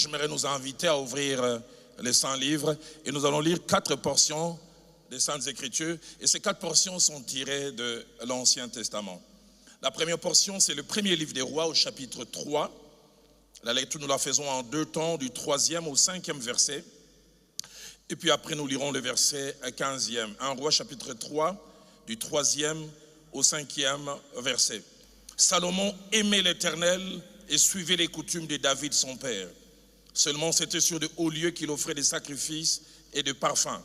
J'aimerais nous inviter à ouvrir les Saints Livres et nous allons lire 4 portions des Saintes Écritures. Et ces 4 portions sont tirées de l'Ancien Testament. La première portion, c'est le premier livre des Rois au chapitre 3. La lecture, nous la faisons en 2 temps, du 3e au 5e verset. Et puis après, nous lirons le verset 15e. 1 Roi chapitre 3, du 3e au 5e verset. Salomon aimait l'Éternel et suivait les coutumes de David son père. Seulement c'était sur de hauts lieux qu'il offrait des sacrifices et des parfums.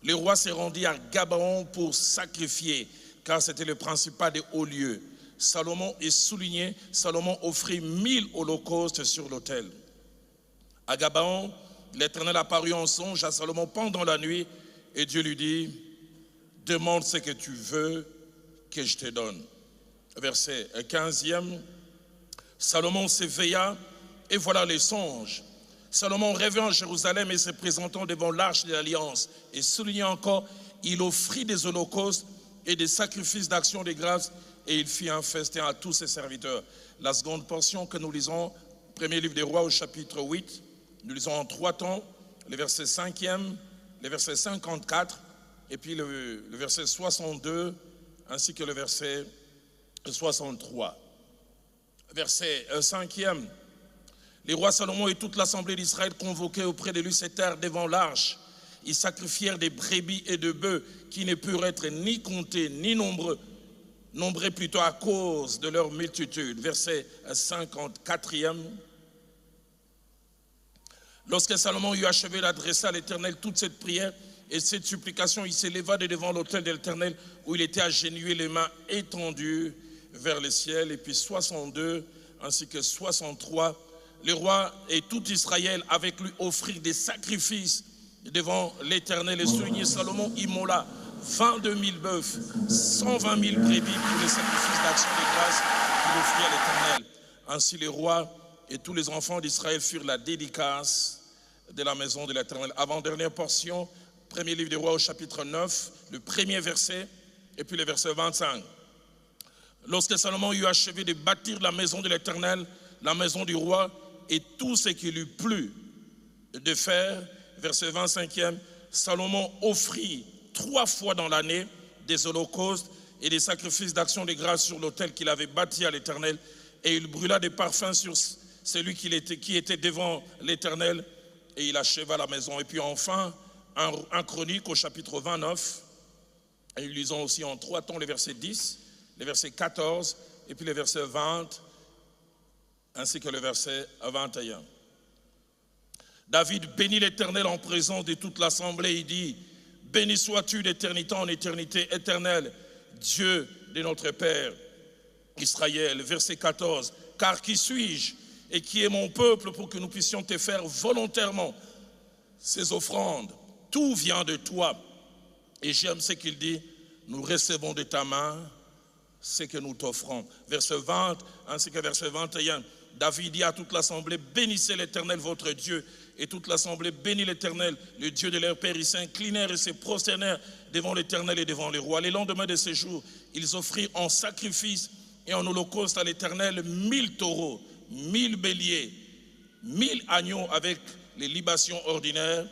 Le roi s'est rendu à Gabaon pour sacrifier, car c'était le principal des hauts lieux. Salomon est souligné, Salomon offrit 1000 holocaustes sur l'autel. À Gabaon, l'Éternel apparut en songe à Salomon pendant la nuit, et Dieu lui dit, « Demande ce que tu veux que je te donne. » Verset 15e, Salomon s'éveilla, et voilà les songes. Salomon rêvait en Jérusalem et se présentant devant l'arche de l'Alliance. Et soulignant encore, il offrit des holocaustes et des sacrifices d'action de grâce et il fit un festin à tous ses serviteurs. La seconde portion que nous lisons, premier livre des Rois au chapitre 8, nous lisons en 3 temps, le verset 5e, le verset 54 et puis le verset 62 ainsi que le verset 63. Verset 5e. Les rois Salomon et toute l'assemblée d'Israël convoqués auprès de lui s'étèrent devant l'arche. Ils sacrifièrent des brebis et de bœufs qui ne purent être ni comptés ni nombreux plutôt à cause de leur multitude. Verset 54e. Lorsque Salomon eut achevé d'adresser à l'Éternel toute cette prière et cette supplication, il s'éleva de devant l'autel de l'Éternel où il était agenouillé, les mains étendues vers le ciel. Et puis 62 ainsi que 63. Le roi et tout Israël avec lui offrirent des sacrifices devant l'Éternel. Et souligné, Salomon immola 22 000 bœufs, 120 000 brebis pour les sacrifices d'action de grâce qu'il offrit à l'Éternel. Ainsi les rois et tous les enfants d'Israël furent la dédicace de la maison de l'Éternel. Avant-dernière portion, premier livre des Rois au chapitre 9, le premier verset et puis le verset 25. Lorsque Salomon eut achevé de bâtir la maison de l'Éternel, la maison du roi, et tout ce qu'il eut plu de faire, verset 25e, Salomon offrit 3 fois dans l'année des holocaustes et des sacrifices d'action de grâce sur l'autel qu'il avait bâti à l'Éternel, et il brûla des parfums sur celui qui était devant l'Éternel, et il acheva la maison. Et puis enfin, un Chronique au chapitre 29, et nous lisons aussi en 3 temps les versets 10, les versets 14, et puis les versets 20, ainsi que le verset 21. David bénit l'Éternel en présence de toute l'assemblée. Il dit, béni sois-tu d'éternité en éternité éternelle, Dieu de notre Père Israël. Verset 14, car qui suis-je et qui est mon peuple pour que nous puissions te faire volontairement ces offrandes? Tout vient de toi. Et j'aime ce qu'il dit, nous recevons de ta main ce que nous t'offrons. Verset 20 ainsi que verset 21. David dit à toute l'assemblée, bénissez l'Éternel votre Dieu. Et toute l'assemblée bénit l'Éternel, le Dieu de leur père. Ils s'inclinèrent et se prosternèrent devant l'Éternel et devant les rois. Les lendemains de ce jour, ils offrirent en sacrifice et en holocauste à l'Éternel 1000 taureaux, 1000 béliers, 1000 agneaux avec les libations ordinaires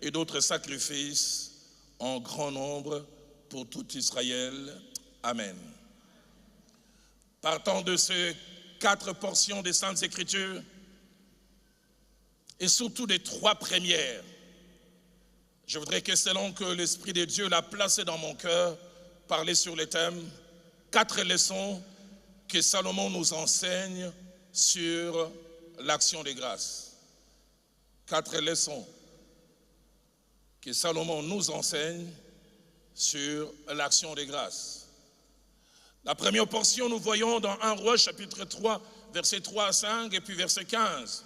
et d'autres sacrifices en grand nombre pour tout Israël. Amen. Partant de ces 4 portions des Saintes Écritures, et surtout des 3 premières, je voudrais que selon que l'Esprit de Dieu l'a placé dans mon cœur, parler sur le thème 4 leçons que Salomon nous enseigne sur l'action de grâce. 4 leçons que Salomon nous enseigne sur l'action de grâce. La première portion, nous voyons dans 1 Roi chapitre 3, versets 3 à 5 et puis verset 15.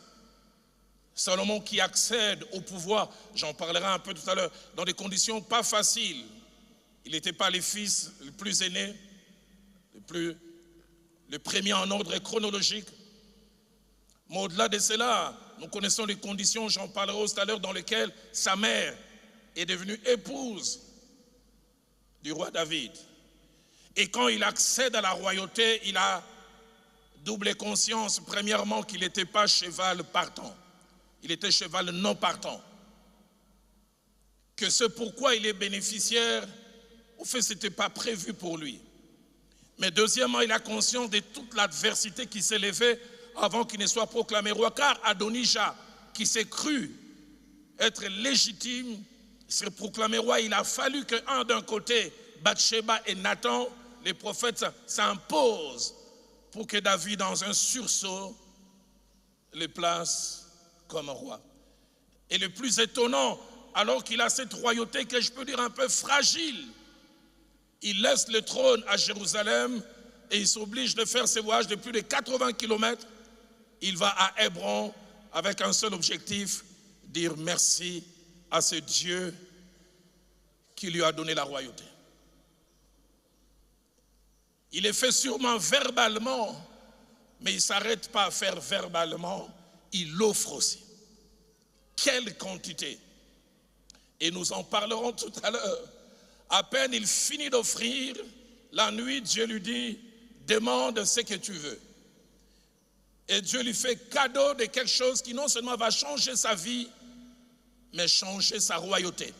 Salomon qui accède au pouvoir, j'en parlerai un peu tout à l'heure, dans des conditions pas faciles. Il n'était pas le fils le plus aîné, le premier en ordre chronologique. Mais au-delà de cela, nous connaissons les conditions, j'en parlerai tout à l'heure, dans lesquelles sa mère est devenue épouse du roi David. Et quand il accède à la royauté, il a double conscience. Premièrement, qu'il n'était pas cheval partant. il était cheval non partant. Que ce pourquoi il est bénéficiaire, au fait, ce n'était pas prévu pour lui. Mais deuxièmement, il a conscience de toute l'adversité qui s'est levée avant qu'il ne soit proclamé roi. Car Adonija, qui s'est cru être légitime, se proclamé roi, il a fallu qu'un d'un côté, Bathsheba et Nathan, les prophètes, s'imposent pour que David, dans un sursaut, les place comme roi. Et le plus étonnant, alors qu'il a cette royauté que je peux dire un peu fragile, il laisse le trône à Jérusalem et il s'oblige de faire ses voyages de plus de 80 km. Il va à Hébron avec un seul objectif, dire merci à ce Dieu qui lui a donné la royauté. Il est fait sûrement verbalement, mais il ne s'arrête pas à faire verbalement, il l'offre aussi. Quelle quantité! Et nous en parlerons tout à l'heure. À peine il finit d'offrir, la nuit, Dieu lui dit, demande ce que tu veux. Et Dieu lui fait cadeau de quelque chose qui non seulement va changer sa vie, mais changer sa royauté.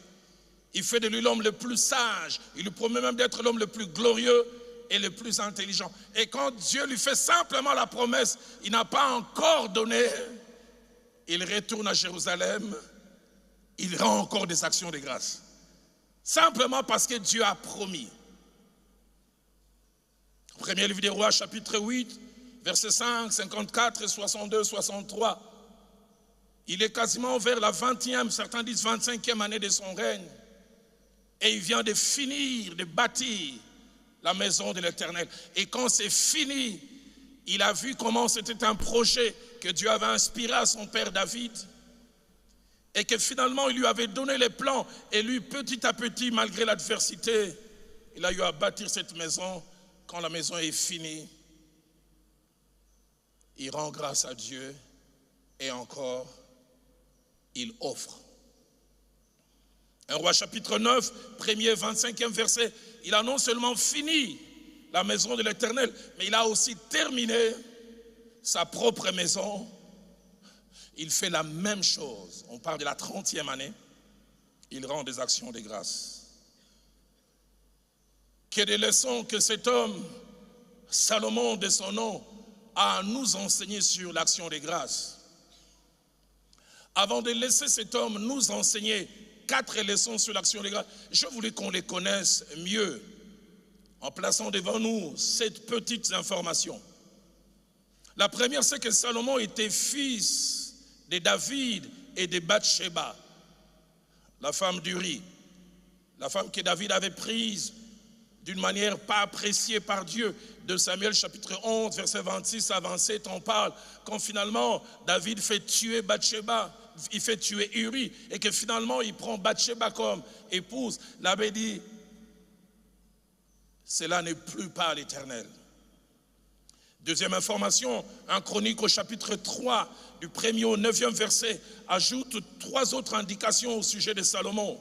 Il fait de lui l'homme le plus sage, il lui promet même d'être l'homme le plus glorieux et le plus intelligent. Et quand Dieu lui fait simplement la promesse, il n'a pas encore donné, il retourne à Jérusalem, il rend encore des actions de grâce. Simplement parce que Dieu a promis. Premier livre des Rois, chapitre 8, versets 5, 54, 62, 63. Il est quasiment vers la 20e, certains disent 25e année de son règne. Et il vient de finir de bâtir la maison de l'Éternel. Et quand c'est fini, il a vu comment c'était un projet que Dieu avait inspiré à son père David. Et que finalement, il lui avait donné les plans. Et lui, petit à petit, malgré l'adversité, il a eu à bâtir cette maison. Quand la maison est finie, il rend grâce à Dieu. Et encore, il offre. 1 Roi chapitre 9, premier 25e verset, il a non seulement fini la maison de l'Éternel, mais il a aussi terminé sa propre maison. Il fait la même chose. On parle de la 30e année. Il rend des actions de grâce. Quelle est leçon que cet homme, Salomon de son nom, a à nous enseigner sur l'action de grâce. Avant de laisser cet homme nous enseigner 4 leçons sur l'action de grâce, je voulais qu'on les connaisse mieux en plaçant devant nous 7 petites informations. La première, c'est que Salomon était fils de David et de Bathsheba, la femme d'Uri, la femme que David avait prise d'une manière pas appréciée par Dieu. De Samuel chapitre 11, verset 26 à 27, on parle quand finalement David fait tuer Bathsheba, il fait tuer Uri, et que finalement il prend Bathsheba comme épouse. L'abbé dit, cela n'est plus pas l'Éternel. Deuxième information, un Chronique au chapitre 3, du 1er au 9e verset, ajoute 3 autres indications au sujet de Salomon.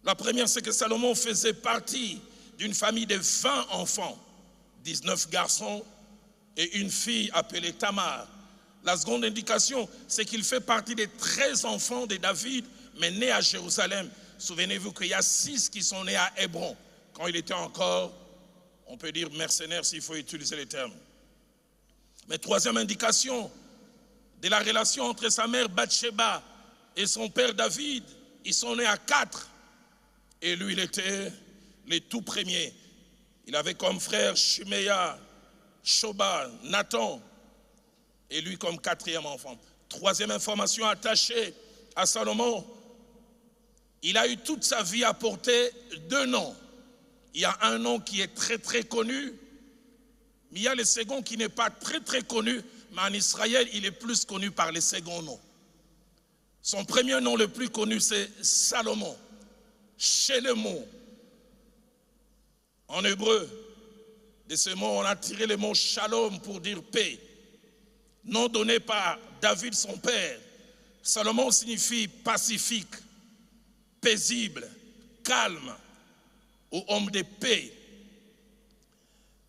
La première, c'est que Salomon faisait partie d'une famille de 20 enfants, 19 garçons et une fille appelée Tamar. La seconde indication, c'est qu'il fait partie des 13 enfants de David, mais nés à Jérusalem. Souvenez-vous qu'il y a 6 qui sont nés à Hébron, quand il était encore, on peut dire mercenaire s'il faut utiliser les termes. Mais troisième indication de la relation entre sa mère Bathsheba et son père David, ils sont nés à 4. Et lui, il était les tout premiers. Il avait comme frère Shimeya, Shobal, Nathan, et lui comme 4e enfant. Troisième information attachée à Salomon, il a eu toute sa vie à porter 2 noms. Il y a un nom qui est très très connu, mais il y a le second qui n'est pas très très connu, mais en Israël, il est plus connu par le second nom. Son premier nom le plus connu, c'est Salomon, Shelemon. En hébreu, de ce mot, on a tiré le mot Shalom pour dire paix. Nom donné par David, son père. Salomon signifie pacifique, paisible, calme, ou homme de paix.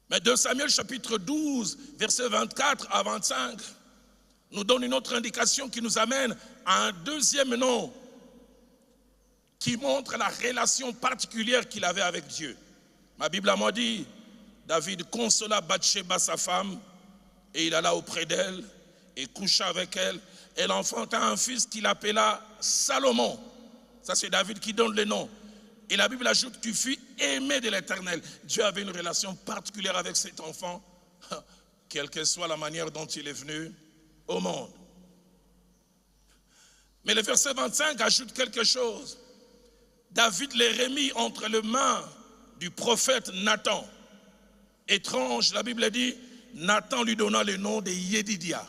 Mais 2 Samuel chapitre 12, versets 24 à 25, nous donne une autre indication qui nous amène à un deuxième nom qui montre la relation particulière qu'il avait avec Dieu. Ma Bible a moi dit, David consola Bathsheba, sa femme, et il alla auprès d'elle et coucha avec elle. Elle enfanta un fils qu'il appela Salomon. Ça, c'est David qui donne le nom. Et la Bible ajoute qu'il fut aimé de l'Éternel. Dieu avait une relation particulière avec cet enfant, quelle que soit la manière dont il est venu au monde. Mais le verset 25 ajoute quelque chose. David les remit entre les mains du prophète Nathan. Étrange, la Bible dit, Nathan lui donna le nom de Yedidia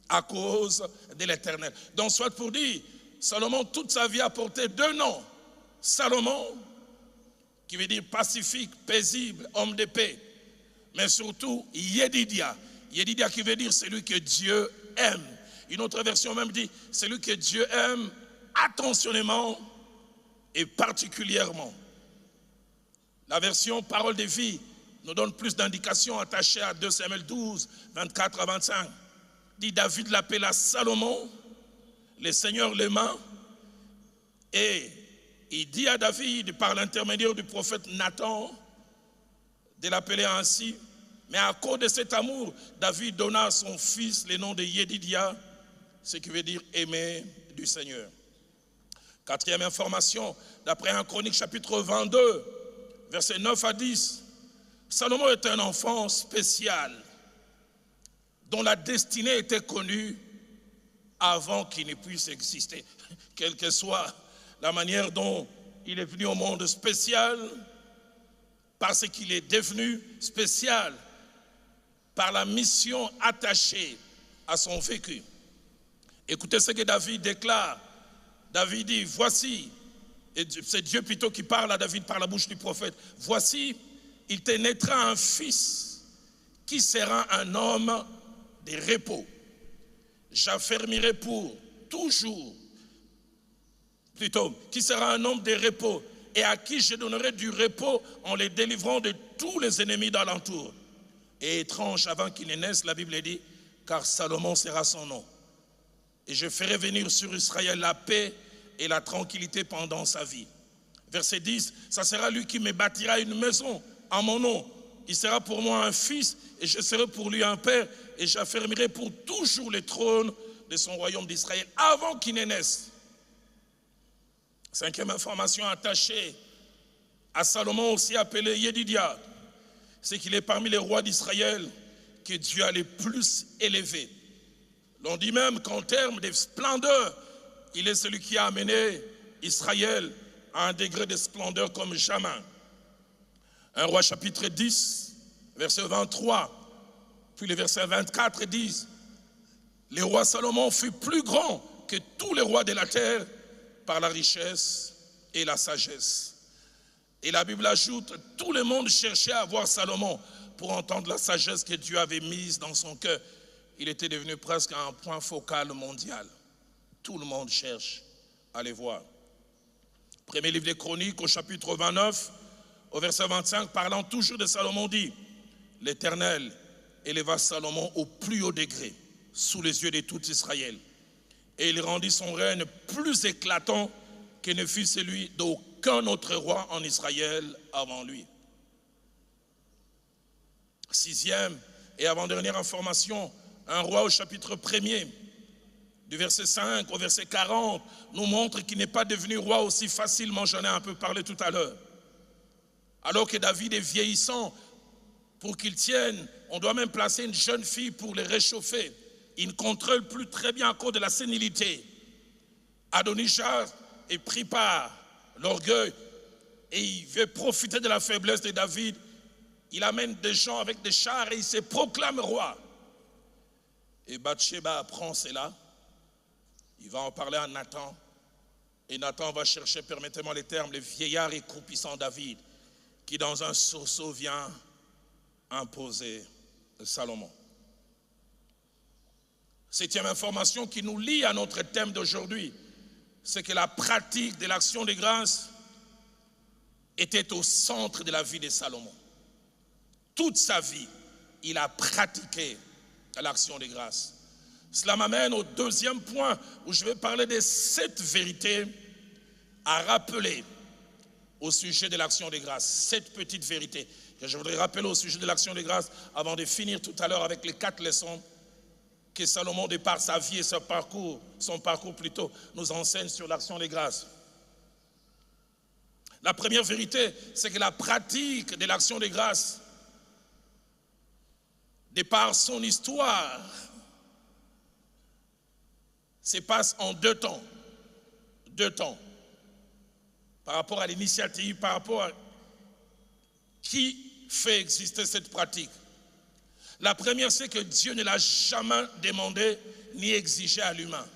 à cause de l'Éternel. Donc, soit pour dire, Salomon, toute sa vie a porté deux noms. Salomon, qui veut dire pacifique, paisible, homme de paix. Mais surtout, Yedidia. Yedidia qui veut dire celui que Dieu aime. Une autre version même dit, celui que Dieu aime attentionnément et particulièrement. La version Parole de vie nous donne plus d'indications attachées à 2 Samuel 12, 24 à 25. Dit David l'appela Salomon, le Seigneur l'aima, et il dit à David, par l'intermédiaire du prophète Nathan, de l'appeler ainsi. Mais à cause de cet amour, David donna à son fils le nom de Yedidia, ce qui veut dire aimé du Seigneur. Quatrième information, d'après 1 Chronique chapitre 22, versets 9 à 10, Salomon est un enfant spécial dont la destinée était connue avant qu'il ne puisse exister. Quelle que soit la manière dont il est venu au monde spécial, parce qu'il est devenu spécial par la mission attachée à son vécu. Écoutez ce que David déclare. David dit, voici, et c'est Dieu plutôt qui parle à David par la bouche du prophète, voici, il te naîtra un fils qui sera un homme de repos. J'affermirai pour toujours, plutôt, qui sera un homme de repos et à qui je donnerai du repos en les délivrant de tous les ennemis d'alentour. Et étrange, avant qu'il ne naisse, la Bible dit, car Salomon sera son nom. Et je ferai venir sur Israël la paix et la tranquillité pendant sa vie. Verset 10, ça sera lui qui me bâtira une maison en mon nom. Il sera pour moi un fils et je serai pour lui un père et j'affermirai pour toujours le trône de son royaume d'Israël avant qu'il ne naisse. Cinquième information attachée à Salomon, aussi appelé Yedidia, c'est qu'il est parmi les rois d'Israël que Dieu a le plus élevé. L'on dit même qu'en termes de splendeur, il est celui qui a amené Israël à un degré de splendeur comme jamais. 1 Roi chapitre 10, verset 23, puis le verset 24 disent, le roi Salomon fut plus grand que tous les rois de la terre par la richesse et la sagesse. Et la Bible ajoute, tout le monde cherchait à voir Salomon pour entendre la sagesse que Dieu avait mise dans son cœur. Il était devenu presque un point focal mondial. Tout le monde cherche à les voir. Premier livre des Chroniques au chapitre 29, au verset 25, parlant toujours de Salomon, dit, l'Éternel éleva Salomon au plus haut degré, sous les yeux de tout Israël. Et il rendit son règne plus éclatant que ne fut celui d'aucun autre roi en Israël avant lui. Sixième et avant-dernière information, un roi au chapitre 1er, du verset 5 au verset 40, nous montre qu'il n'est pas devenu roi aussi facilement, j'en ai un peu parlé tout à l'heure. Alors que David est vieillissant, pour qu'il tienne, on doit même placer une jeune fille pour le réchauffer. Il ne contrôle plus très bien à cause de la sénilité. Adonijah est pris par l'orgueil et il veut profiter de la faiblesse de David. Il amène des gens avec des chars et il se proclame roi. Et Bathsheba apprend cela. Il va en parler à Nathan. Et Nathan va chercher, permettez-moi les termes, le vieillard et croupissant David, qui dans un sursaut vient imposer Salomon. Septième information qui nous lie à notre thème d'aujourd'hui, c'est que la pratique de l'action de grâce était au centre de la vie de Salomon. Toute sa vie, il a pratiqué l'action de grâce. Cela m'amène au deuxième point où je vais parler des 7 vérités à rappeler au sujet de l'action des grâces. 7 petites vérités que je voudrais rappeler au sujet de l'action des grâces avant de finir tout à l'heure avec les 4 leçons que Salomon, de par sa vie et son parcours plutôt, nous enseigne sur l'action des grâces. La première vérité, c'est que la pratique de l'action des grâces, de par son histoire, se passe en 2 temps. 2 temps. Par rapport à l'initiative, par rapport à qui fait exister cette pratique. La première, c'est que Dieu ne l'a jamais demandé ni exigé à l'humain.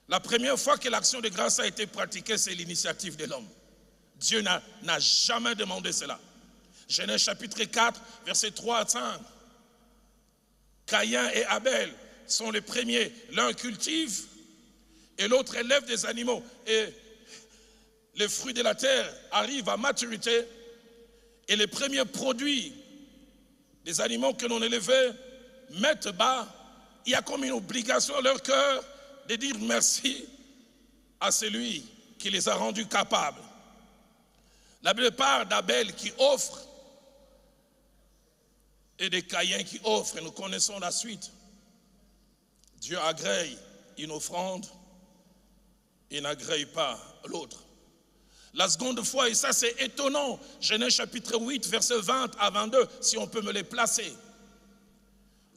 La première fois que l'action de grâce a été pratiquée, c'est l'initiative de l'homme. Dieu n'a jamais demandé cela. Genèse chapitre 4, versets 3 à 5. Caïn et Abel sont les premiers. L'un cultive et l'autre élève des animaux. Et les fruits de la terre arrivent à maturité. Et les premiers produits des animaux que l'on élevait mettent bas. Il y a comme une obligation à leur cœur de dire merci à celui qui les a rendus capables. La Bible parle d'Abel qui offre et de Caïn qui offre. Et nous connaissons la suite. Dieu agrée une offrande et n'agrée pas l'autre. La seconde fois, et ça c'est étonnant, Genèse chapitre 8, verset 20 à 22, si on peut me les placer.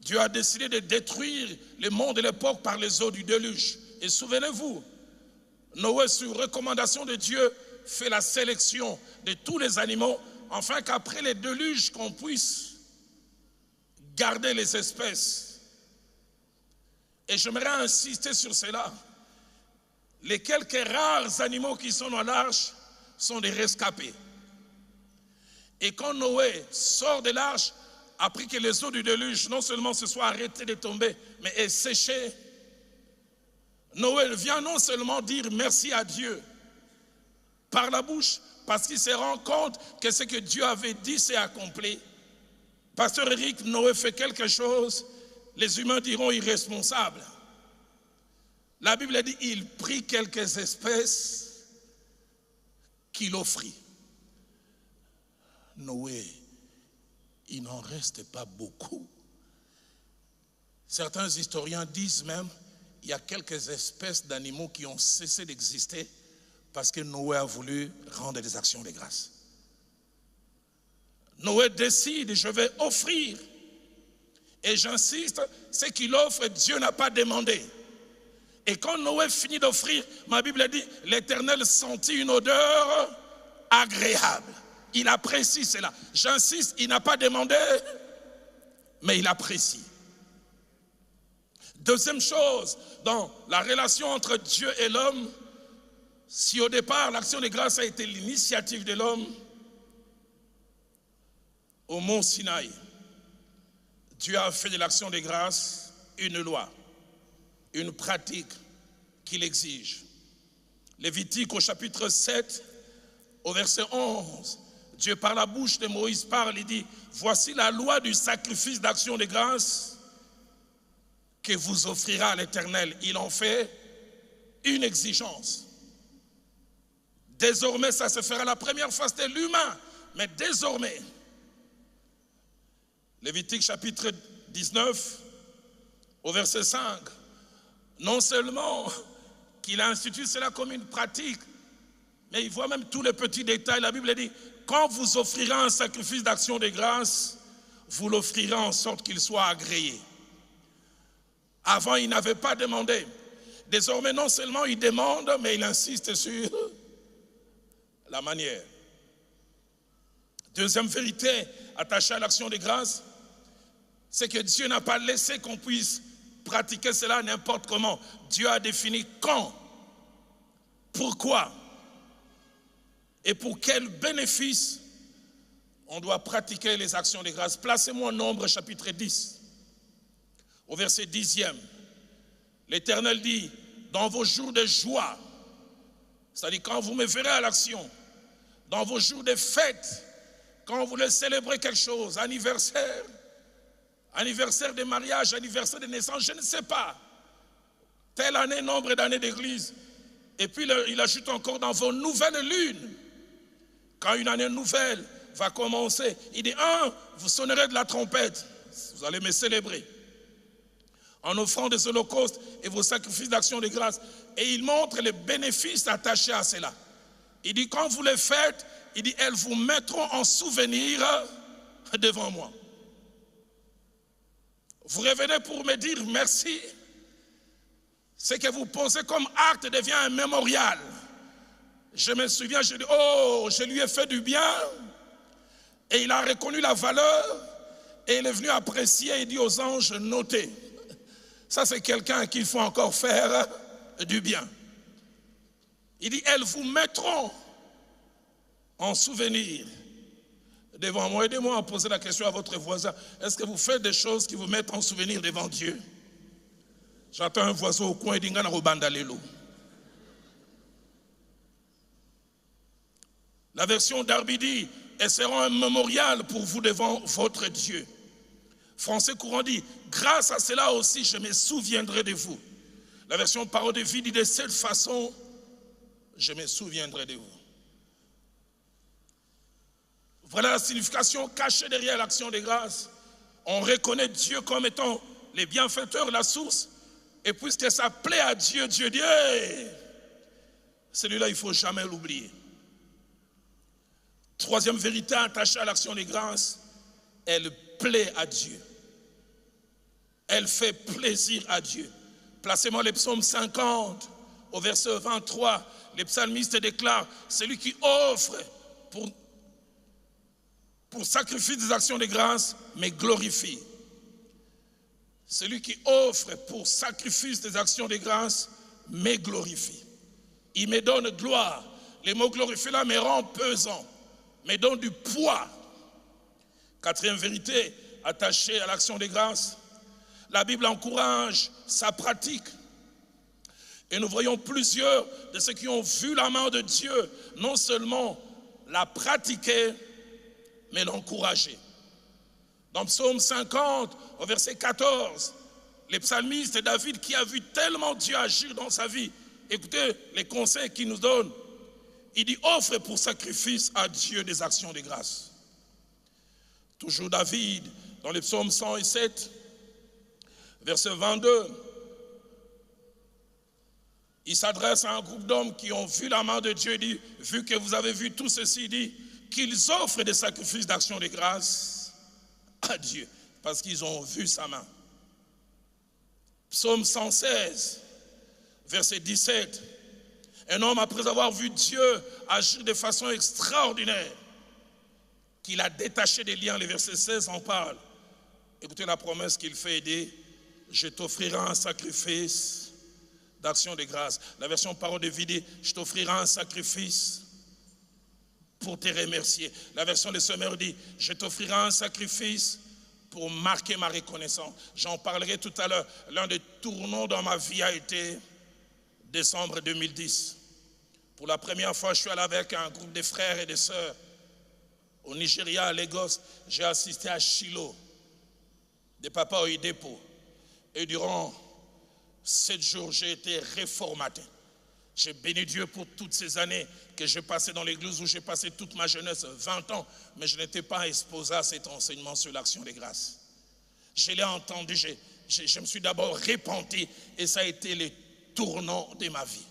Dieu a décidé de détruire le monde de l'époque par les eaux du déluge. Et souvenez-vous, Noé, sur recommandation de Dieu, fait la sélection de tous les animaux, afin qu'après les déluges, qu'on puisse garder les espèces. Et j'aimerais insister sur cela. Les quelques rares animaux qui sont dans l'arche sont des rescapés. Et quand Noé sort de l'arche, après que les eaux du déluge non seulement se soient arrêtées de tomber, mais aient séché, Noé vient non seulement dire merci à Dieu par la bouche, parce qu'il se rend compte que ce que Dieu avait dit s'est accompli. Pasteur Eric, Noé fait quelque chose, les humains diront irresponsable. La Bible dit il prit quelques espèces qu'il offrit. Noé, il n'en reste pas beaucoup. Certains historiens disent même qu'il y a quelques espèces d'animaux qui ont cessé d'exister parce que Noé a voulu rendre des actions de grâce. Noé décide, je vais offrir. Et j'insiste, ce qu'il offre, Dieu n'a pas demandé. Et quand Noé finit d'offrir, ma Bible dit, l'Éternel sentit une odeur agréable. Il apprécie cela. J'insiste, il n'a pas demandé, mais il apprécie. Deuxième chose, dans la relation entre Dieu et l'homme, si au départ l'action de grâce a été l'initiative de l'homme, au mont Sinaï, Dieu a fait de l'action de grâce une loi, une pratique qu'il exige. Lévitique au chapitre 7, au verset 11, Dieu par la bouche de Moïse parle, il dit, voici la loi du sacrifice d'action de grâce que vous offrira l'Éternel. Il en fait une exigence. Désormais, ça se fera. La première fois, c'était l'humain, mais désormais, Lévitique chapitre 19, au verset 5, non seulement qu'il a institué cela comme une pratique, mais il voit même tous les petits détails. La Bible dit, quand vous offrirez un sacrifice d'action de grâce, vous l'offrirez en sorte qu'il soit agréé. Avant, il n'avait pas demandé. Désormais, non seulement il demande, mais il insiste sur la manière. Deuxième vérité attachée à l'action de grâce, c'est que Dieu n'a pas laissé qu'on puisse pratiquer cela n'importe comment. Dieu a défini quand, pourquoi et pour quel bénéfice on doit pratiquer les actions de grâce. Placez-moi Nombre chapitre 10, au verset 10e. L'Éternel dit, dans vos jours de joie, c'est-à-dire quand vous me verrez à l'action, dans vos jours de fête, quand vous voulez célébrer quelque chose, anniversaire, anniversaire de mariage, anniversaire de naissance, je ne sais pas. Telle année, nombre d'années d'église. Et puis il ajoute encore dans vos nouvelles lunes. Quand une année nouvelle va commencer, il dit, vous sonnerez de la trompette, vous allez me célébrer. En offrant des holocaustes et vos sacrifices d'action de grâce. Et il montre les bénéfices attachés à cela. Il dit, quand vous les faites, il dit, elles vous mettront en souvenir devant moi. Vous revenez pour me dire merci. Ce que vous posez comme acte devient un mémorial. Je me souviens, je dis, je lui ai fait du bien. Et il a reconnu la valeur. Et il est venu apprécier et dit aux anges, notez. Ça, c'est quelqu'un qu'il faut encore faire du bien. Il dit, elles vous mettront en souvenir devant moi. Aidez-moi à poser la question à votre voisin. Est-ce que vous faites des choses qui vous mettent en souvenir devant Dieu? J'attends un voisin au coin et dit, la version Darby dit, elles seront un mémorial pour vous devant votre Dieu. Français courant dit, grâce à cela aussi, je me souviendrai de vous. La version Parole de vie dit, de cette façon, je me souviendrai de vous. Voilà la signification cachée derrière l'action de grâce. On reconnaît Dieu comme étant les bienfaiteurs, la source. Et puisque ça plaît à Dieu, Dieu dit, celui-là, il ne faut jamais l'oublier. Troisième vérité attachée à l'action de grâce, elle plaît à Dieu. Elle fait plaisir à Dieu. Placez-moi le psaume 50, au verset 23. Les psalmistes déclarent, celui qui offre pour sacrifier des actions de grâce, me glorifie. Celui qui offre pour sacrifice des actions de grâce, me glorifie. Il me donne gloire. Les mots glorifier là me rend pesant, me donne du poids. Quatrième vérité attachée à l'action de grâce, la Bible encourage sa pratique. Et nous voyons plusieurs de ceux qui ont vu la main de Dieu, non seulement la pratiquer, mais l'encourager. Dans Psaume 50, au verset 14, les psalmistes David qui a vu tellement Dieu agir dans sa vie, écoutez les conseils qu'il nous donne. Il dit, offre pour sacrifice à Dieu des actions de grâce. Toujours David, dans le psaume 107, verset 22, il s'adresse à un groupe d'hommes qui ont vu la main de Dieu. Il dit, vu que vous avez vu tout ceci, il dit qu'ils offrent des sacrifices d'action de grâce à Dieu, parce qu'ils ont vu sa main. Psaume 116, verset 17, un homme après avoir vu Dieu agir de façon extraordinaire, qu'il a détaché des liens, le verset 16 en parle. Écoutez la promesse qu'il fait, il dit, je t'offrirai un sacrifice d'action de grâce. La version Parole de vie dit, je t'offrirai un sacrifice pour te remercier. La version de Semeur dit, je t'offrirai un sacrifice pour marquer ma reconnaissance. J'en parlerai tout à l'heure. L'un des tournants dans ma vie a été décembre 2010. Pour la première fois, je suis allé avec un groupe de frères et de sœurs au Nigeria, à Lagos. J'ai assisté à Shiloh, de Papa Oyedepo. Et durant 7 jours, j'ai été réformaté. J'ai béni Dieu pour toutes ces années que j'ai passées dans l'église où j'ai passé toute ma jeunesse, 20 ans, mais je n'étais pas exposé à cet enseignement sur l'action de grâce. Je l'ai entendu, je me suis d'abord repenti et ça a été le tournant de ma vie.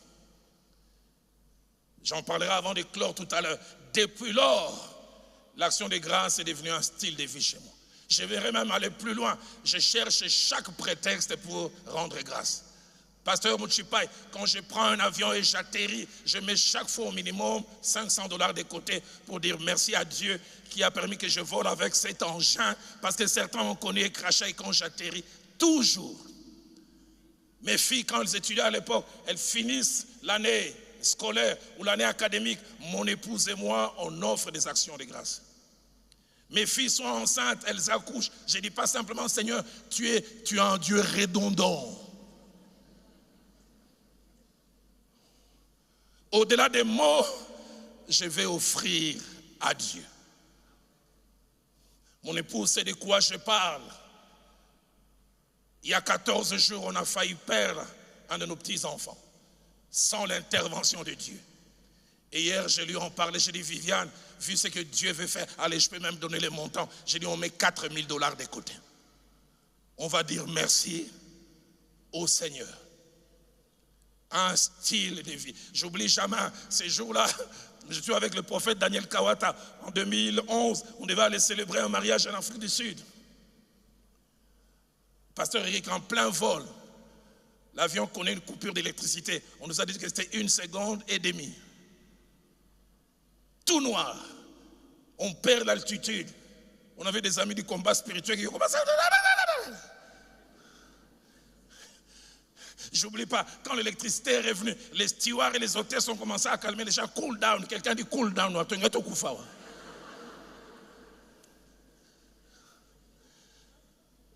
J'en parlerai avant de clore tout à l'heure. Depuis lors, l'action de grâce est devenue un style de vie chez moi. Je verrai même aller plus loin. Je cherche chaque prétexte pour rendre grâce. Pasteur Mouchipai, quand je prends un avion et j'atterris, je mets chaque fois au minimum $500 de côté pour dire merci à Dieu qui a permis que je vole avec cet engin, parce que certains ont connu et craché quand j'atterris. Toujours. Mes filles, quand elles étudiaient à l'époque, elles finissent l'année scolaire ou l'année académique. Mon épouse et moi, on offre des actions de grâce. Mes filles sont enceintes, elles accouchent. Je ne dis pas simplement, Seigneur, tu es un Dieu redondant. Au-delà des mots, je vais offrir à Dieu. Mon épouse sait de quoi je parle. Il y a 14 jours, on a failli perdre un de nos petits-enfants, sans l'intervention de Dieu. Et hier, je lui en parlais, j'ai dit, Viviane, vu ce que Dieu veut faire, allez, je peux même donner les montants. J'ai dit, on met 4 000 $ de côté. On va dire merci au Seigneur. Un style de vie. J'oublie jamais ces jours-là. Je suis avec le prophète Daniel Kawata. En 2011, on devait aller célébrer un mariage en Afrique du Sud. Pasteur Eric, en plein vol, l'avion connaît une coupure d'électricité. On nous a dit que c'était 1 seconde et demie. Tout noir. On perd l'altitude. On avait des amis du combat spirituel qui commençaient à... J'oublie pas, quand l'électricité est revenue, les stewards et les hôtesses ont commencé à calmer les gens. Cool down. Quelqu'un dit cool down.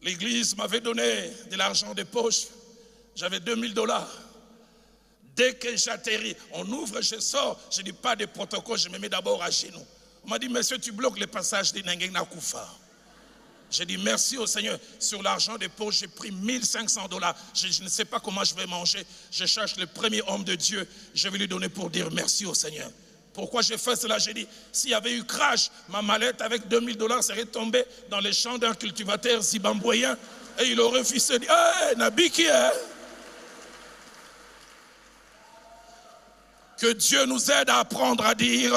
L'église m'avait donné de l'argent de poche. J'avais 2 000 $. Dès que j'atterris, on ouvre, je sors. Je dis pas de protocole, je me mets d'abord à genoux. On m'a dit, monsieur, tu bloques le passage de Nengeng Nakoufa. J'ai dit merci au Seigneur. Sur l'argent de poche, j'ai pris 1 500 $. Je ne sais pas comment je vais manger. Je cherche le premier homme de Dieu. Je vais lui donner pour dire merci au Seigneur. Pourquoi j'ai fait cela? J'ai dit, s'il y avait eu crash, ma mallette avec 2 000 $ serait tombée dans les champs d'un cultivateur zimbabwéen et il aurait fait se dire, hey, Nabiki, hein? Que Dieu nous aide à apprendre à dire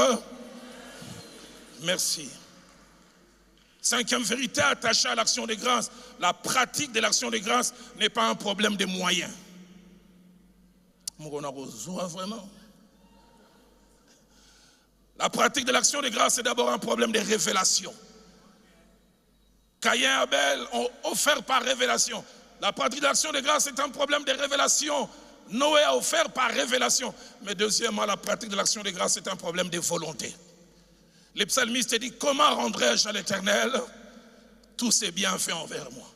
merci. 5e vérité attachée à l'action de grâce. La pratique de l'action de grâce n'est pas un problème de moyens. Vraiment. La pratique de l'action de grâce est d'abord un problème de révélation. Caïn et Abel ont offert par révélation. La pratique de l'action de grâce est un problème de révélation. Noé a offert par révélation. Mais deuxièmement, la pratique de l'action de grâce est un problème de volonté. Le psalmiste dit, comment rendrai-je à l'Éternel tous ses bienfaits envers moi?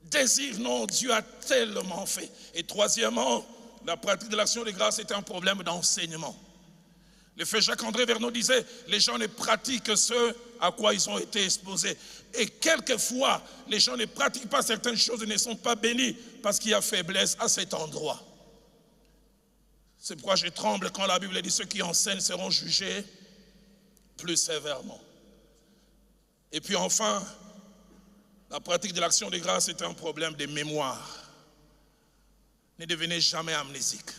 Désir, non, Dieu a tellement fait. Et troisièmement, la pratique de l'action de grâce est un problème d'enseignement. Le frère Jacques-André Verneau disait, les gens ne pratiquent que ce à quoi ils ont été exposés. Et quelquefois, les gens ne pratiquent pas certaines choses et ne sont pas bénis parce qu'il y a faiblesse à cet endroit. C'est pourquoi je tremble quand la Bible dit, ceux qui enseignent seront jugés plus sévèrement. Et puis enfin, la pratique de l'action de grâce est un problème de mémoire. Ne devenez jamais amnésique.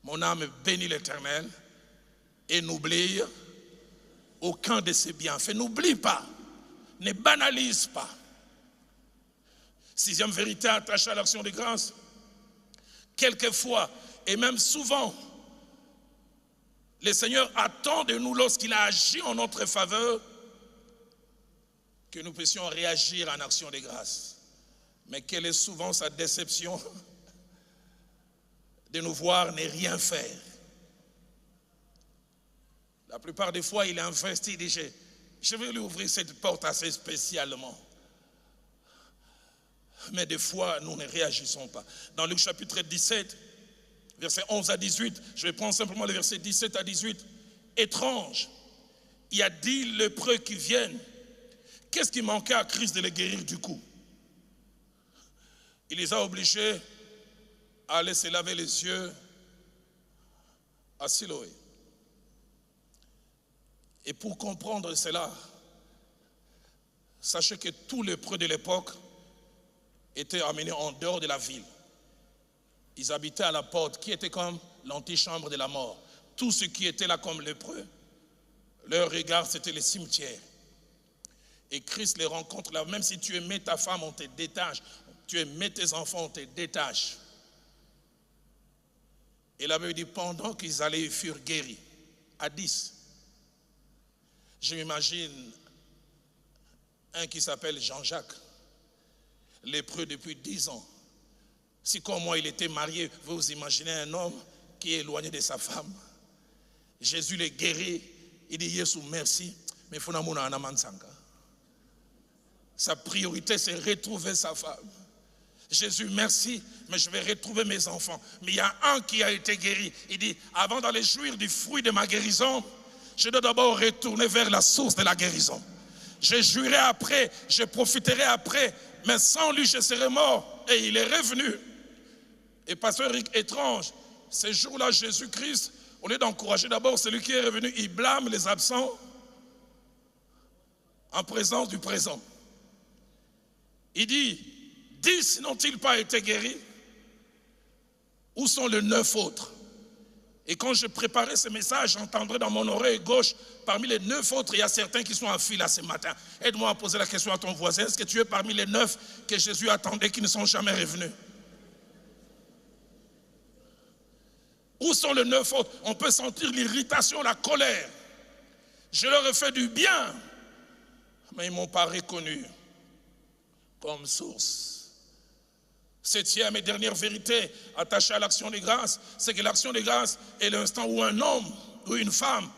Mon âme bénit l'Éternel et n'oublie aucun de ses bienfaits. N'oublie pas, ne banalise pas. 6e vérité attachée à l'action de grâce. Quelquefois, et même souvent, le Seigneur attend de nous, lorsqu'il a agi en notre faveur, que nous puissions réagir en action de grâce. Mais quelle est souvent sa déception de nous voir ne rien faire. La plupart des fois, il investit, il dit, je vais lui ouvrir cette porte assez spécialement. Mais des fois, nous ne réagissons pas. Dans Luc chapitre 17, versets 11 à 18, je vais prendre simplement les versets 17 à 18. Étrange, il y a 10 lépreux qui viennent. Qu'est-ce qui manquait à Christ de les guérir du coup? Il les a obligés à aller se laver les yeux à Siloé. Et pour comprendre cela, sachez que tous les lépreux de l'époque étaient amenés en dehors de la ville. Ils habitaient à la porte, qui était comme l'antichambre de la mort. Tous ceux qui étaient là comme lépreux, leur regard c'était les cimetières. Et Christ les rencontre là, même si tu aimais ta femme, on te détache. Tu aimais tes enfants, on te détache. Et la Bible dit, pendant qu'ils allaient, ils furent guéris, à 10. Je m'imagine un qui s'appelle Jean-Jacques, lépreux depuis 10 ans. Si comme moi il était marié, vous imaginez un homme qui est éloigné de sa femme. Jésus les guérit, il dit, Jésus merci, mais il faut n'amour à Namansanga. Sa priorité c'est retrouver sa femme. Jésus, merci, mais je vais retrouver mes enfants. Mais il y a un qui a été guéri. Il dit, avant d'aller jouir du fruit de ma guérison, je dois d'abord retourner vers la source de la guérison. Je jouirai après, je profiterai après, mais sans lui, je serai mort. Et il est revenu. Et pasteur Eric, étrange, ces jours-là, Jésus-Christ, au lieu d'encourager d'abord celui qui est revenu, il blâme les absents en présence du présent. Il dit, 10 n'ont-ils pas été guéris? Où sont les 9 autres? Et quand je préparais ce message, j'entendrais dans mon oreille gauche, parmi les 9 autres, il y a certains qui sont en file là ce matin. Aide-moi à poser la question à ton voisin. Est-ce que tu es parmi les 9 que Jésus attendait qui ne sont jamais revenus? Où sont les 9 autres? On peut sentir l'irritation, la colère. Je leur ai fait du bien, mais ils ne m'ont pas reconnu comme source. 7e et dernière vérité attachée à l'action des grâces, c'est que l'action des grâces est l'instant où un homme ou une femme,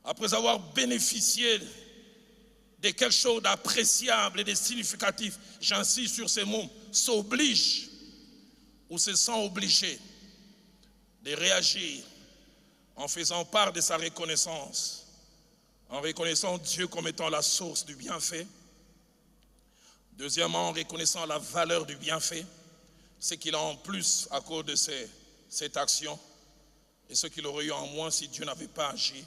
après avoir bénéficié de quelque chose d'appréciable et de significatif, j'insiste sur ces mots, s'oblige ou se sent obligé de réagir en faisant part de sa reconnaissance, en reconnaissant Dieu comme étant la source du bienfait. Deuxièmement, en reconnaissant la valeur du bienfait, ce qu'il a en plus à cause de cette action et ce qu'il aurait eu en moins si Dieu n'avait pas agi.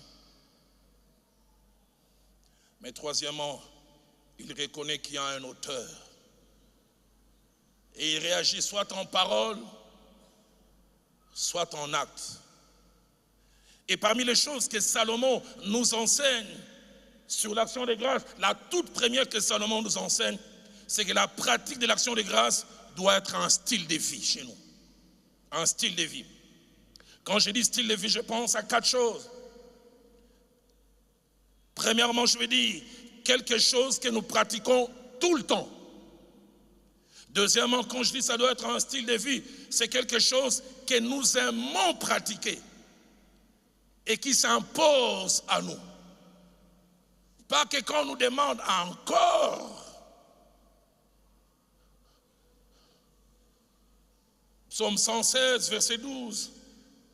Mais troisièmement, il reconnaît qu'il y a un auteur. Et il réagit soit en parole, soit en acte. Et parmi les choses que Salomon nous enseigne sur l'action des grâces, la toute première que Salomon nous enseigne, c'est que la pratique de l'action de grâce doit être un style de vie chez nous. Un style de vie. Quand je dis style de vie, je pense à 4 choses. Premièrement, je veux dire quelque chose que nous pratiquons tout le temps. Deuxièmement, quand je dis ça doit être un style de vie, c'est quelque chose que nous aimons pratiquer et qui s'impose à nous. Pas que quand on nous demande encore. Psaume 116, verset 12.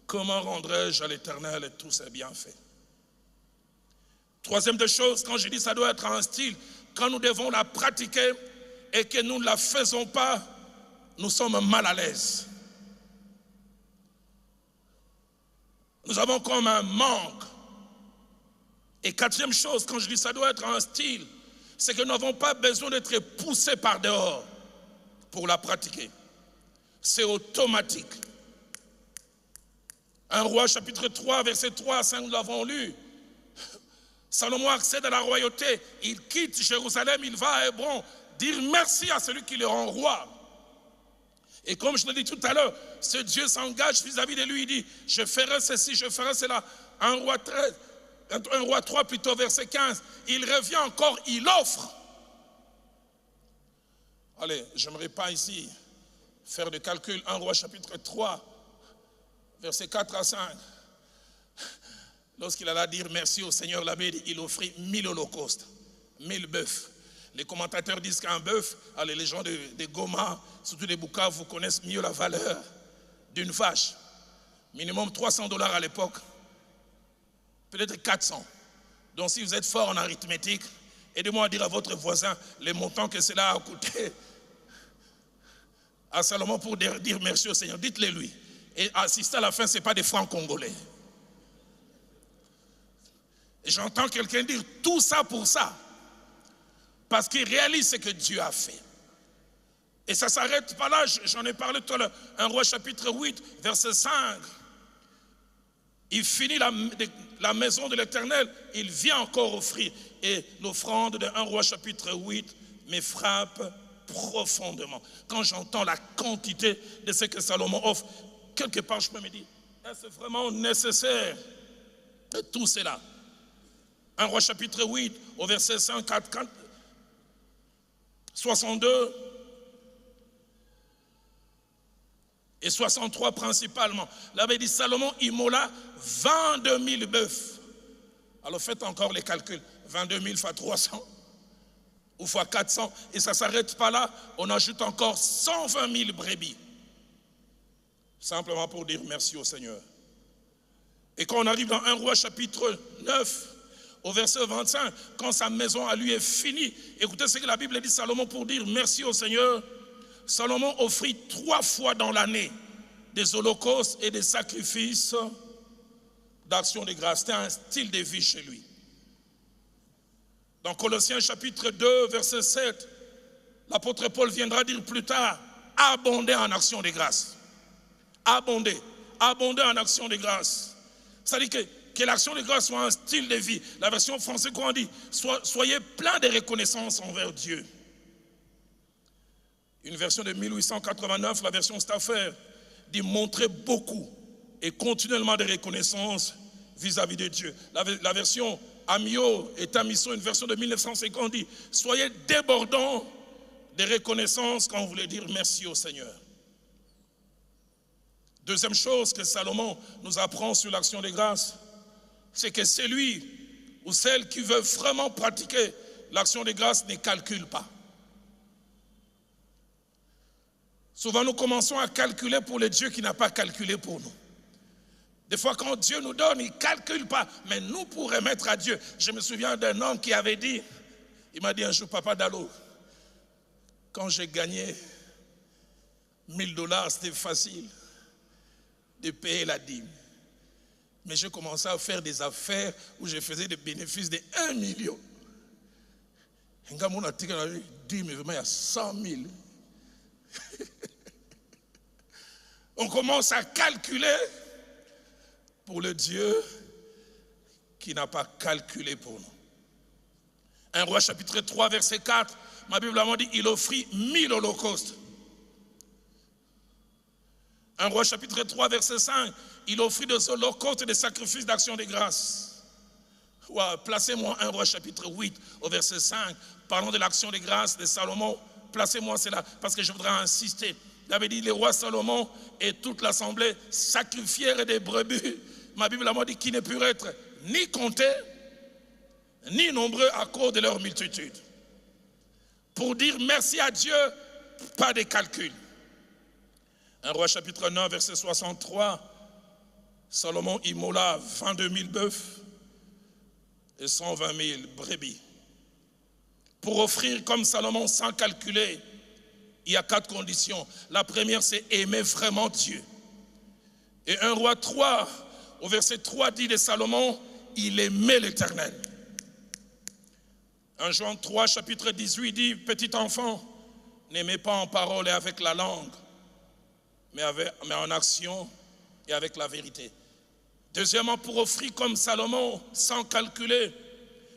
Comment rendrai-je à l'Éternel tous ses bienfaits? Troisième des choses, quand je dis ça doit être un style, quand nous devons la pratiquer et que nous ne la faisons pas, nous sommes mal à l'aise. Nous avons comme un manque. Et quatrième chose, quand je dis ça doit être un style, c'est que nous n'avons pas besoin d'être poussés par dehors pour la pratiquer. C'est automatique. 1 Roi chapitre 3, verset 3 à 5, nous l'avons lu. Salomon accède à la royauté, il quitte Jérusalem, il va à Hébron, dire merci à celui qui le rend roi. Et comme je l'ai dit tout à l'heure, ce Dieu s'engage vis-à-vis de lui, il dit, je ferai ceci, je ferai cela. 1 Roi 3 plutôt, verset 15, il revient encore, il offre. Allez, je n'aimerais pas ici faire de calcul. 1 Roi chapitre 3, verset 4 à 5. Lorsqu'il alla dire merci au Seigneur, l'abbé, il offrit 1000 holocaustes, 1000 bœufs. Les commentateurs disent qu'un bœuf, les gens de Goma, surtout des Bukavu, vous connaissent mieux la valeur d'une vache. Minimum $300 à l'époque, peut-être 400. Donc si vous êtes fort en arithmétique, aidez-moi à dire à votre voisin les montants que cela a coûté à Salomon pour dire merci au Seigneur. Dites-le lui. Et assister à la fin, ce n'est pas des francs congolais. Et j'entends quelqu'un dire tout ça pour ça. Parce qu'il réalise ce que Dieu a fait. Et ça ne s'arrête pas là, j'en ai parlé tout à l'heure. 1 Roi chapitre 8, verset 5. Il finit la maison de l'Éternel, il vient encore offrir. Et l'offrande de 1 Roi chapitre 8 me frappe profondément. Quand j'entends la quantité de ce que Salomon offre, quelque part je peux me dire, est-ce vraiment nécessaire de tout cela? 1 Roi chapitre 8, au verset 5, 4, 62 et 63 principalement. Là, il dit Salomon immola 22 000 bœufs. Alors faites encore les calculs. 22 000 fois 300 ou fois 400. Et ça ne s'arrête pas là. On ajoute encore 120 000 brebis. Simplement pour dire merci au Seigneur. Et quand on arrive dans 1 Roi chapitre 9, Au verset 25, quand sa maison à lui est finie, écoutez ce que la Bible dit Salomon pour dire merci au Seigneur. Salomon offrit 3 fois dans l'année des holocaustes et des sacrifices d'action de grâce. C'était un style de vie chez lui. Dans Colossiens chapitre 2, verset 7, l'apôtre Paul viendra dire plus tard, abonder en action de grâce. Abonder en action de grâce. C'est-à-dire que l'action de grâce soit un style de vie. La version française, quoi on dit, soyez plein de reconnaissance envers Dieu. Une version de 1889, la version Stafford, dit montrer beaucoup et continuellement de reconnaissance vis-à-vis de Dieu. La version Amio et Tamiso, une version de 1950, dit soyez débordants de reconnaissance quand vous voulez dire merci au Seigneur. Deuxième chose que Salomon nous apprend sur l'action de grâce, c'est que celui ou celle qui veut vraiment pratiquer l'action de grâce ne calcule pas. Souvent nous commençons à calculer pour le Dieu qui n'a pas calculé pour nous. Des fois quand Dieu nous donne, il ne calcule pas, mais nous pour remettre à Dieu. Je me souviens d'un homme qui avait dit, il m'a dit un jour, Papa Dalo, quand j'ai gagné $1000, c'était facile de payer la dîme. Mais j'ai commencé à faire des affaires où je faisais des bénéfices de 1 million. Un gars m'a dit que dîme, vraiment, il y a 100 000. On commence à calculer pour le Dieu qui n'a pas calculé pour nous. 1 Roi chapitre 3, verset 4, ma Bible m'a dit, il offrit 1000 holocaustes. 1 Roi chapitre 3, verset 5, il offrit des holocaustes et des sacrifices d'action de grâce. Ouais, placez-moi 1 Roi chapitre 8, au verset 5, parlons de l'action de grâce de Salomon. Placez-moi cela, parce que je voudrais insister. Il avait dit, le roi Salomon et toute l'assemblée sacrifièrent des brebis. Ma Bible m'a dit qu'ils ne purent être ni comptés, ni nombreux à cause de leur multitude. Pour dire merci à Dieu, pas de calcul. 1 Roi chapitre 9, verset 63, Salomon immola 22 000 bœufs et 120 000 brebis. Pour offrir comme Salomon sans calculer, il y a 4 conditions. La première, c'est aimer vraiment Dieu. Et 1 Roi 3, au verset 3, dit de Salomon, il aimait l'Éternel. 1 Jean 3, chapitre 18, dit, petit enfant, n'aimez pas en parole et avec la langue, mais en action et avec la vérité. Deuxièmement, pour offrir comme Salomon, sans calculer,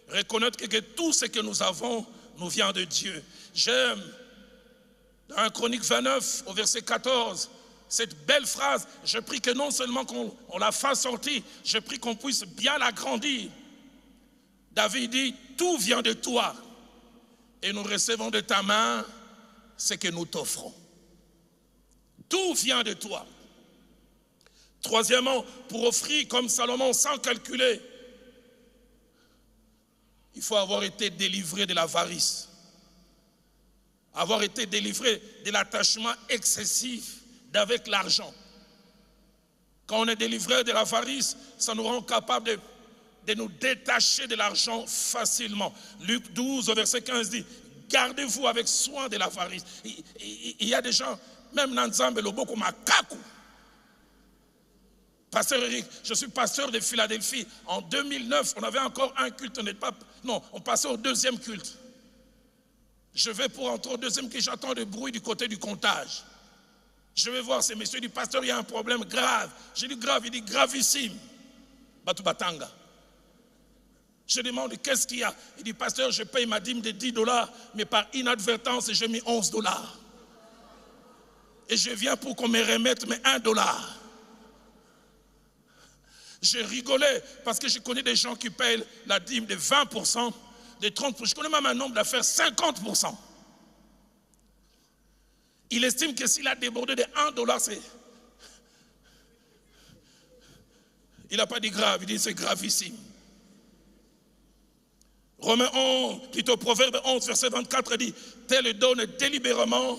reconnaître que tout ce que nous avons nous vient de Dieu. J'aime, dans 1 Chronique 29, au verset 14, cette belle phrase, je prie que non seulement qu'on la fasse sortir, je prie qu'on puisse bien l'agrandir. David dit, tout vient de toi, et nous recevons de ta main ce que nous t'offrons. Tout vient de toi. Troisièmement, pour offrir comme Salomon sans calculer, il faut avoir été délivré de l'avarice, avoir été délivré de l'attachement excessif d'avec l'argent. Quand on est délivré de l'avarice, ça nous rend capable de nous détacher de l'argent facilement. Luc 12, verset 15 dit, gardez-vous avec soin de l'avarice. Il y a des gens, même dans Nzambe, le beaucoup makaku. Pasteur Eric, je suis pasteur de Philadelphie. En 2009, on avait encore un culte, on passait au deuxième culte. Je vais pour entrer au deuxième culte, j'entends du bruit du côté du comptage. Je vais voir ces messieurs, il dit, pasteur, il y a un problème grave. J'ai dit grave, il dit gravissime. Batu Batanga. Je demande, qu'est-ce qu'il y a? Il dit, pasteur, je paye ma dîme de $10, mais par inadvertance, j'ai mis $11. Et je viens pour qu'on me remette mes $1. Je rigolais parce que je connais des gens qui payent la dîme de 20%, de 30%. Je connais même un nombre d'affaires 50%. Il estime que s'il a débordé de $1, c'est... Il n'a pas dit grave, il dit c'est gravissime. Romains 11, plutôt Proverbe 11, verset 24 dit, tel donne délibérément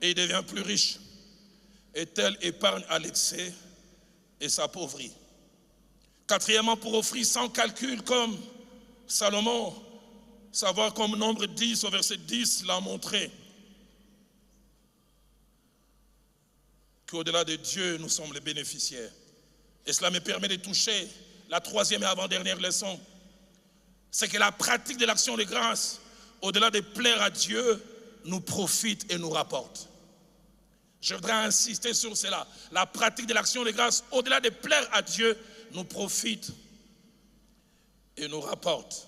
et il devient plus riche. Et tel épargne à l'excès et s'appauvrit. Quatrièmement, pour offrir sans calcul comme Salomon, savoir comme nombre 10 au verset 10 l'a montré, qu'au-delà de Dieu, nous sommes les bénéficiaires. Et cela me permet de toucher la troisième et avant-dernière leçon. C'est que la pratique de l'action de grâce, au-delà de plaire à Dieu, nous profite et nous rapporte. Je voudrais insister sur cela. La pratique de l'action de grâce, au-delà de plaire à Dieu, nous profite et nous rapporte.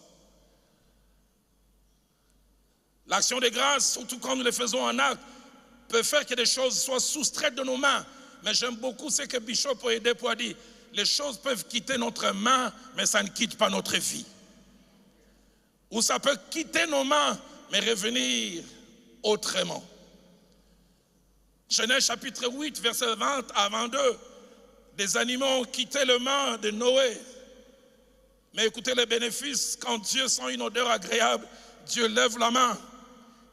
L'action de grâce, surtout quand nous le faisons en acte, peut faire que des choses soient soustraites de nos mains. Mais j'aime beaucoup ce que Bishop Oyedepo a dit. Les choses peuvent quitter notre main, mais ça ne quitte pas notre vie. Ou ça peut quitter nos mains, mais revenir autrement. Genèse chapitre 8, verset 20 à 22. Des animaux ont quitté les mains de Noé. Mais écoutez les bénéfices, quand Dieu sent une odeur agréable, Dieu lève la main.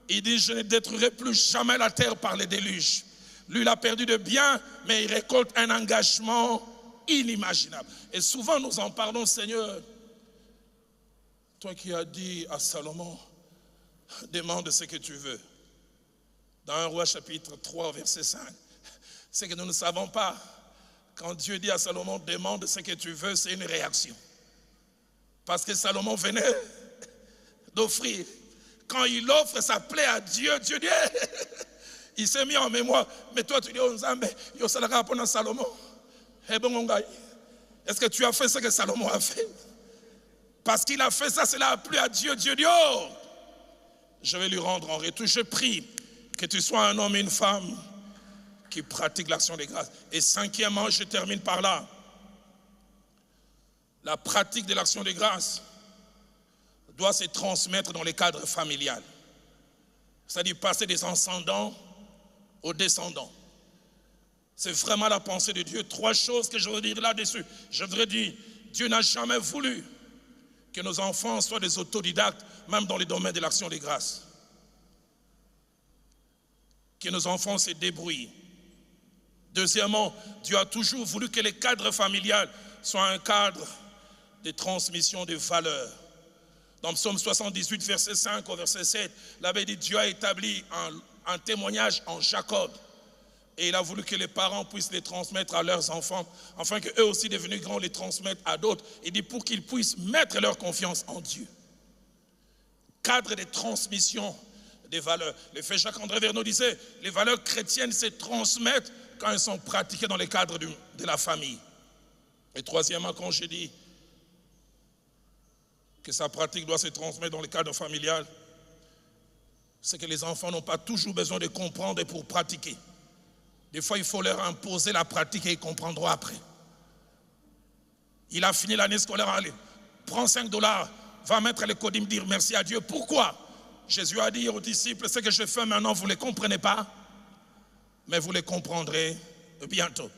Il dit, je ne détruirai plus jamais la terre par les déluges. Lui, il a perdu de biens, mais il récolte un engagement inimaginable. Et souvent, nous en parlons, Seigneur. Toi qui as dit à Salomon, demande ce que tu veux. Dans 1 Roi chapitre 3, verset 5, c'est que nous ne savons pas. Quand Dieu dit à Salomon, demande ce que tu veux, c'est une réaction. Parce que Salomon venait d'offrir. Quand il offre, ça plaît à Dieu. Dieu dit, il s'est mis en mémoire. Mais toi, tu dis, Salomon. Est-ce que tu as fait ce que Salomon a fait? Parce qu'il a fait ça, cela a plu à Dieu. Dieu dit, oh, je vais lui rendre en retour. Je prie que tu sois un homme et une femme qui pratiquent l'action de grâce. Et cinquièmement, je termine par là. La pratique de l'action de grâce doit se transmettre dans le cadre familial. C'est-à-dire passer des ascendants aux descendants. C'est vraiment la pensée de Dieu. 3 choses que je veux dire là-dessus. Je voudrais dire, Dieu n'a jamais voulu que nos enfants soient des autodidactes, même dans les domaines de l'action de grâce. Que nos enfants se débrouillent. Deuxièmement, Dieu a toujours voulu que le cadre familial soit un cadre de transmission de valeurs. Dans Psaume 78, verset 5 au verset 7, l'abbé dit, Dieu a établi un témoignage en Jacob. Et il a voulu que les parents puissent les transmettre à leurs enfants, afin qu'eux aussi devenus grands les transmettent à d'autres. Il dit pour qu'ils puissent mettre leur confiance en Dieu. Cadre de transmission des valeurs. Le frère Jacques-André Verneau disait, les valeurs chrétiennes se transmettent quand elles sont pratiquées dans le cadre de la famille. Et troisièmement, quand je dis que sa pratique doit se transmettre dans le cadre familial, c'est que les enfants n'ont pas toujours besoin de comprendre pour pratiquer. Des fois, il faut leur imposer la pratique et ils comprendront après. Il a fini l'année scolaire, allez, prends $5, va mettre les codim, dire merci à Dieu. Pourquoi? Jésus a dit aux disciples, ce que je fais maintenant, vous ne les comprenez pas, mais vous les comprendrez bientôt.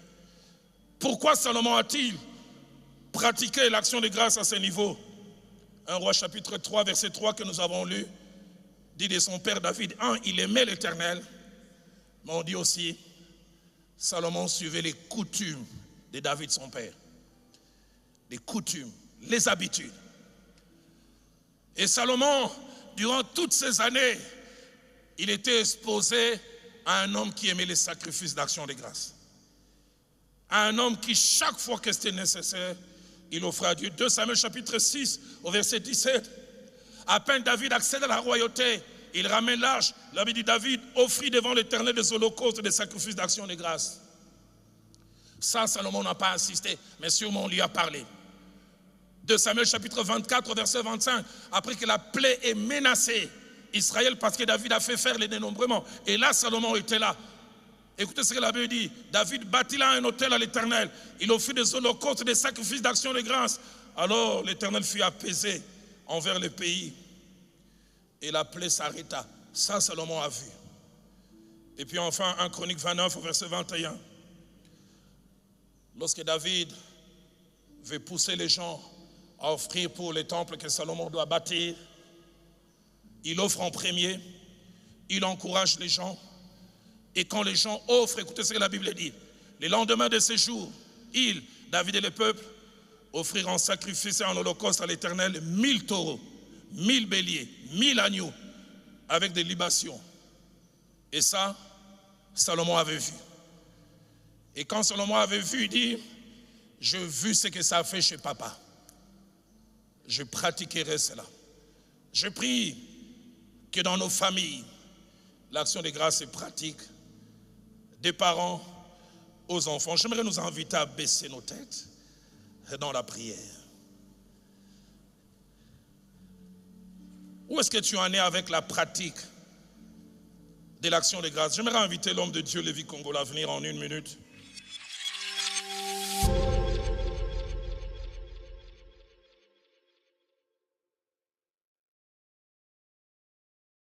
Pourquoi Salomon a-t-il pratiqué l'action de grâce à ce niveau? 1 Roi chapitre 3, verset 3 que nous avons lu, dit de son père David, il aimait l'Éternel, mais on dit aussi, Salomon suivait les coutumes de David son père. Les coutumes, les habitudes. Et Salomon, durant toutes ces années, il était exposé à un homme qui aimait les sacrifices d'action de grâce. À un homme qui, chaque fois que c'était nécessaire, il offrait à Dieu. 2 Samuel chapitre 6, au verset 17. À peine David accède à la royauté, il ramène l'arche. La Bible dit, David offrit devant l'Éternel des holocaustes et des sacrifices d'action de grâce. Ça, Salomon n'a pas insisté, mais sûrement on lui a parlé. 2 Samuel chapitre 24, verset 25. Après que la plaie ait menacé Israël, parce que David a fait faire les dénombrements. Et là, Salomon était là. Écoutez ce que la Bible dit. David bâtit là un autel à l'Éternel. Il offrit des holocaustes, des sacrifices d'action de grâce. Alors l'Éternel fut apaisé envers le pays. Et la plaie s'arrêta. Ça, Salomon a vu. Et puis enfin, 1 Chronique 29, verset 21. Lorsque David veut pousser les gens à offrir pour les temples que Salomon doit bâtir, il offre en premier, il encourage les gens. Et quand les gens offrent, écoutez ce que la Bible dit, le lendemain de ces jours, David et le peuple, offrir en sacrifice et en holocauste à l'Éternel 1000 taureaux, 1000 béliers, 1000 agneaux, avec des libations. Et ça, Salomon avait vu. Et quand Salomon avait vu, il dit, j'ai vu ce que ça a fait chez papa. Je pratiquerai cela. Je prie que dans nos familles, l'action de grâce se pratique des parents aux enfants. J'aimerais nous inviter à baisser nos têtes dans la prière. Où est-ce que tu en es avec la pratique de l'action de grâce? J'aimerais inviter l'homme de Dieu, Lévi Congola, à venir en 1 minute.